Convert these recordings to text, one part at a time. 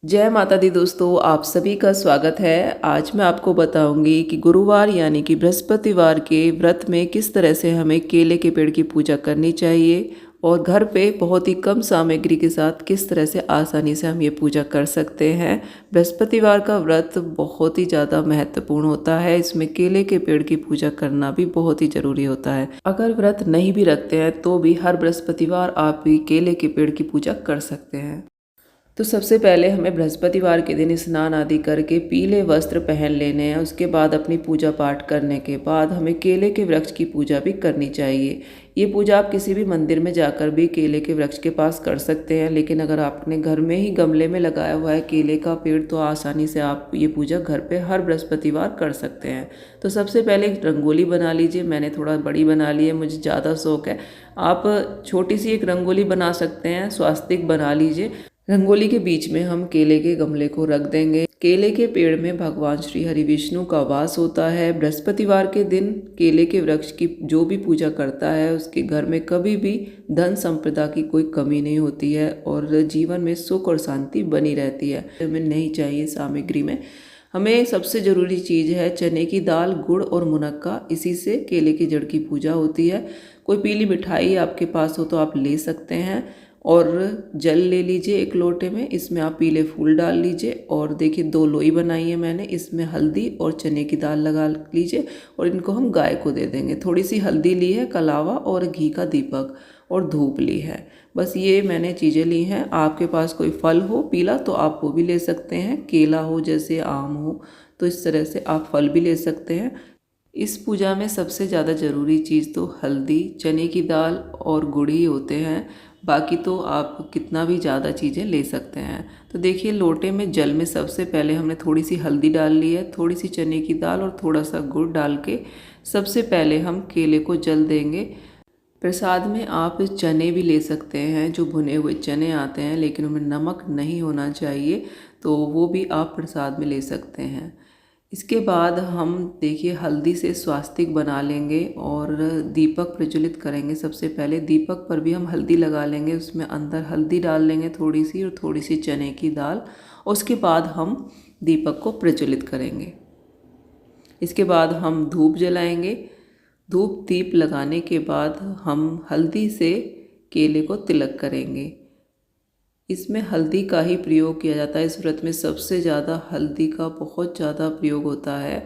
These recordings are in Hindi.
जय माता दी दोस्तों, आप सभी का स्वागत है। आज मैं आपको बताऊंगी कि गुरुवार यानी कि बृहस्पतिवार के व्रत में किस तरह से हमें केले के पेड़ की पूजा करनी चाहिए और घर पे बहुत ही कम सामग्री के साथ किस तरह से आसानी से हम ये पूजा कर सकते हैं। बृहस्पतिवार का व्रत बहुत ही ज़्यादा महत्वपूर्ण होता है। इसमें केले के पेड़ की पूजा करना भी बहुत ही ज़रूरी होता है। अगर व्रत नहीं भी रखते हैं तो भी हर बृहस्पतिवार आप भी केले के पेड़ की पूजा कर सकते हैं। तो सबसे पहले हमें बृहस्पतिवार के दिन स्नान आदि करके पीले वस्त्र पहन लेने हैं। उसके बाद अपनी पूजा पाठ करने के बाद हमें केले के वृक्ष की पूजा भी करनी चाहिए। ये पूजा आप किसी भी मंदिर में जाकर भी केले के वृक्ष के पास कर सकते हैं, लेकिन अगर आपने घर में ही गमले में लगाया हुआ है केले का पेड़ तो आसानी से आप ये पूजा घर पे हर बृहस्पतिवार कर सकते हैं। तो सबसे पहले एक रंगोली बना लीजिए। मैंने थोड़ा बड़ी बना ली है, मुझे ज़्यादा शौक है। आप छोटी सी एक रंगोली बना सकते हैं, स्वास्तिक बना लीजिए। रंगोली के बीच में हम केले के गमले को रख देंगे। केले के पेड़ में भगवान श्री हरि विष्णु का वास होता है। बृहस्पतिवार के दिन केले के वृक्ष की जो भी पूजा करता है उसके घर में कभी भी धन संपदा की कोई कमी नहीं होती है और जीवन में सुख और शांति बनी रहती है। हमें नहीं चाहिए सामग्री में, हमें सबसे ज़रूरी चीज़ है चने की दाल, गुड़ और मुनक्का। इसी से केले की जड़ की पूजा होती है। कोई पीली मिठाई आपके पास हो तो आप ले सकते हैं। और जल ले लीजिए एक लोटे में, इसमें आप पीले फूल डाल लीजिए और देखिए 2 लोई बनाई है मैंने। इसमें हल्दी और चने की दाल लगा लीजिए और इनको हम गाय को दे देंगे। थोड़ी सी हल्दी ली है, कलावा और घी का दीपक और धूप ली है। बस ये मैंने चीज़ें ली हैं। आपके पास कोई फल हो पीला तो आप वो भी ले सकते हैं। केला हो, जैसे आम हो, तो इस तरह से आप फल भी ले सकते हैं। इस पूजा में सबसे ज़्यादा ज़रूरी चीज़ तो हल्दी, चने की दाल और गुड़ ही होते हैं। बाकी तो आप कितना भी ज़्यादा चीज़ें ले सकते हैं। तो देखिए लोटे में जल में सबसे पहले हमने थोड़ी सी हल्दी डाल ली है, थोड़ी सी चने की दाल और थोड़ा सा गुड़ डाल के सबसे पहले हम केले को जल देंगे। प्रसाद में आप चने भी ले सकते हैं, जो भुने हुए चने आते हैं, लेकिन उनमें नमक नहीं होना चाहिए, तो वो भी आप प्रसाद में ले सकते हैं। इसके बाद हम देखिए हल्दी से स्वास्तिक बना लेंगे और दीपक प्रज्वलित करेंगे। सबसे पहले दीपक पर भी हम हल्दी लगा लेंगे, उसमें अंदर हल्दी डाल लेंगे थोड़ी सी और थोड़ी सी चने की दाल। उसके बाद हम दीपक को प्रज्वलित करेंगे। इसके बाद हम धूप जलाएंगे। धूप दीप लगाने के बाद हम हल्दी से केले को तिलक करेंगे। इसमें हल्दी का ही प्रयोग किया जाता है। इस व्रत में सबसे ज़्यादा हल्दी का बहुत ज़्यादा प्रयोग होता है।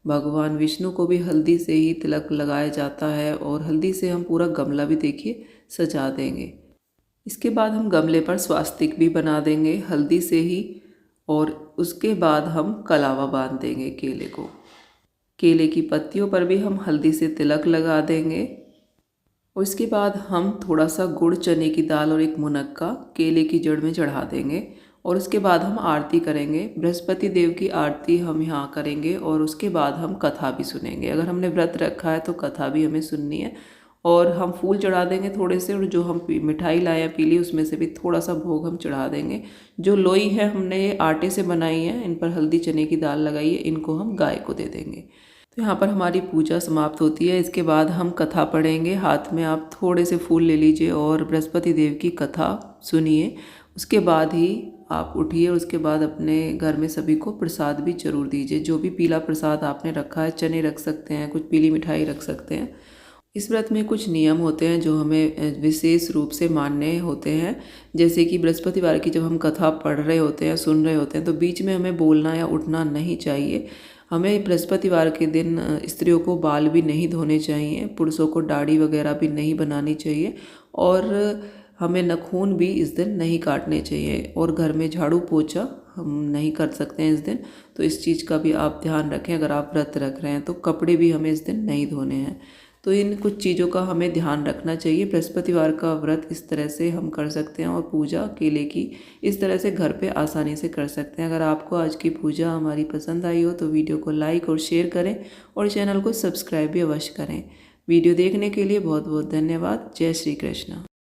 भगवान विष्णु को भी हल्दी से ही तिलक लगाया जाता है और हल्दी से हम पूरा गमला भी देखिए सजा देंगे। इसके बाद हम गमले पर स्वास्तिक भी बना देंगे हल्दी से ही और उसके बाद हम कलावा बांध देंगे केले को। केले की पत्तियों पर भी हम हल्दी से तिलक लगा देंगे और इसके बाद हम थोड़ा सा गुड़, चने की दाल और एक मुनक्का केले की जड़ में चढ़ा देंगे और उसके बाद हम आरती करेंगे। बृहस्पति देव की आरती हम यहाँ करेंगे और उसके बाद हम कथा भी सुनेंगे। अगर हमने व्रत रखा है तो कथा भी हमें सुननी है और हम फूल चढ़ा देंगे थोड़े से, और जो हम मिठाई लाए हैं पीली उसमें से भी थोड़ा सा भोग हम चढ़ा देंगे। जो लोई है हमने ये आटे से बनाई है, इन पर हल्दी चने की दाल लगाई है, इनको हम गाय को दे देंगे। तो यहाँ पर हमारी पूजा समाप्त होती है। इसके बाद हम कथा पढ़ेंगे। हाथ में आप थोड़े से फूल ले लीजिए और बृहस्पति देव की कथा सुनिए। उसके बाद ही आप उठिए। उसके बाद अपने घर में सभी को प्रसाद भी जरूर दीजिए। जो भी पीला प्रसाद आपने रखा है, चने रख सकते हैं, कुछ पीली मिठाई रख सकते हैं। इस व्रत में कुछ नियम होते हैं जो हमें विशेष रूप से मानने होते हैं। जैसे कि बृहस्पतिवार की जब हम कथा पढ़ रहे होते हैं, सुन रहे होते हैं, तो बीच में हमें बोलना या उठना नहीं चाहिए। हमें बृहस्पतिवार के दिन स्त्रियों को बाल भी नहीं धोने चाहिए, पुरुषों को दाढ़ी वगैरह भी नहीं बनानी चाहिए और हमें नाखून भी इस दिन नहीं काटने चाहिए और घर में झाड़ू पोछा हम नहीं कर सकते हैं इस दिन। तो इस चीज़ का भी आप ध्यान रखें। अगर आप व्रत रख रहे हैं तो कपड़े भी हमें इस दिन नहीं धोने हैं। तो इन कुछ चीज़ों का हमें ध्यान रखना चाहिए। बृहस्पतिवार का व्रत इस तरह से हम कर सकते हैं और पूजा केले की इस तरह से घर पे आसानी से कर सकते हैं। अगर आपको आज की पूजा हमारी पसंद आई हो तो वीडियो को लाइक और शेयर करें और चैनल को सब्सक्राइब भी अवश्य करें। वीडियो देखने के लिए बहुत बहुत धन्यवाद। जय श्री कृष्ण।